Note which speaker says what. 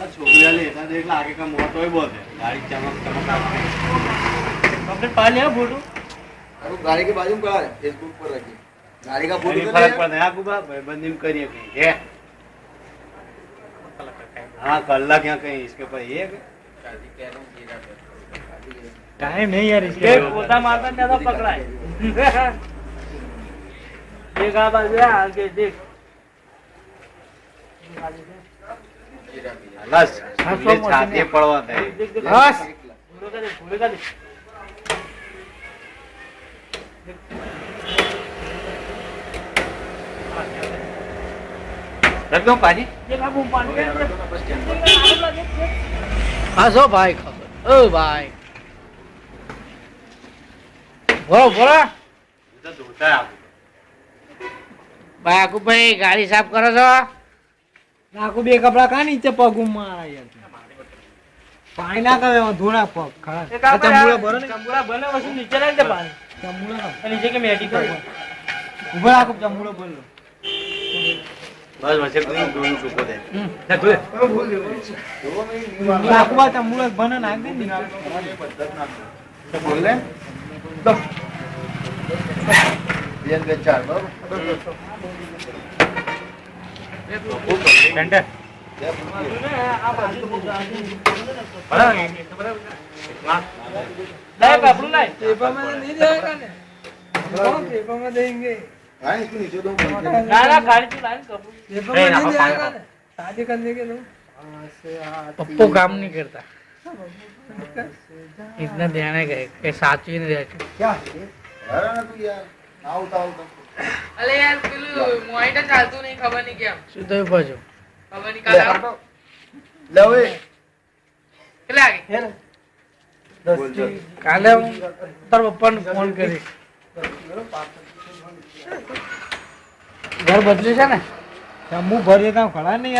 Speaker 1: છોકરીઓ લેતા દેખ લાગે કે મોટો હોય બોલ गाड़ी चमक चमक कंप्लीट पा लिया फोटो
Speaker 2: अरे गाड़ी के बाजू में करा है फेसबुक पर रखी गाड़ी का फोटो
Speaker 1: नहीं फर्क पड़ता है आपको बंदी में करिए कहीं है हाँ कल्ला क्या कहीं इसके ऊपर ये
Speaker 3: टाइम नहीं यार इसके
Speaker 1: पोता मारता ज्यादा पकड़ा है देख आप आगे देख बस छाती पड़वा दे
Speaker 3: बस
Speaker 1: रख दो पानी
Speaker 3: हाँ सो भाई खबर ओ भाई बोलो बोलो
Speaker 1: तो धोता है आपको
Speaker 3: ભાઈ આકુ ભાઈ ગાડી સાફ કરો છો આકુ બે કપડા કા નીચે પગ મારા યાર પાણી ના કરે ધોના પગ ખરા ચંબુડા ભરો ને ચંબુડા બને વસ્તુ નીચે લઈ દે પાણી ચંબુડા નીચે કે મેડી કર ઉભા આકુ ચંબુડા ભર લો
Speaker 1: बस वैसे कोई दोनों चुप दे
Speaker 3: આકુ બા ચંબુડા બને નાખ દે ને
Speaker 2: तो बोल ले तो बियन के चार बराबर
Speaker 1: घंटे
Speaker 3: पेपर में नहीं देगा ने पेपर में देंगे
Speaker 2: हाँ इसको नीचे दो
Speaker 1: ना ना गाड़ी तू लाइन कपूर
Speaker 3: पेपर में नहीं देगा ने शादी करने के लोग पप्पू काम नहीं करता इतना देने गए के साथ ही नहीं रहते
Speaker 2: क्या अरे ना तू यार ना उतार
Speaker 4: અલે યાર પેલું મોઈટા ચાલતું નહીં ખબર નહીં કેમ
Speaker 3: શું થયું પાછું
Speaker 4: ખબર નહીં કાલે
Speaker 2: ले ओए
Speaker 4: કેટલા આગે
Speaker 3: કાલે હું તાર પપ્પાને ફોન કરીશ ઘર બદલ્યું છે ને હું ભરી દેતા ખરા નહીં યાર